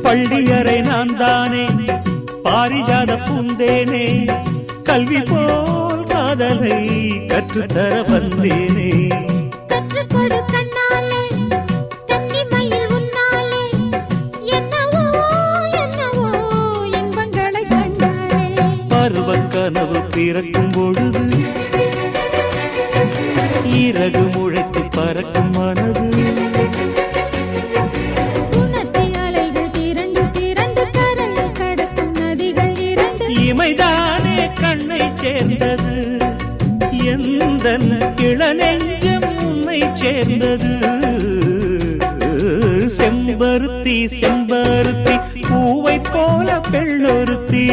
பள்ளியறை நான் தானே பாரிஜாத பூந்தேனே கல்வி போல் காதலை கற்றுத்தர வந்தேனே கற்றுக்கொடு கண்ணாலே கன்னிமயில் உன்னாலே என்னவோ என்னவோ இன்பங்களை கண்டாலே பருவக் கனவு பிறக்கும் பொழுது இறகு முளைத்து பறக்கும் மனது இமைதானே கண்ணை சேர்ந்தது எந்தன் இளநெஞ்சம் உன்னை சேர்ந்தது செம்பருத்தி செம்பருத்தி பூவை போல பெண்ணொருத்தி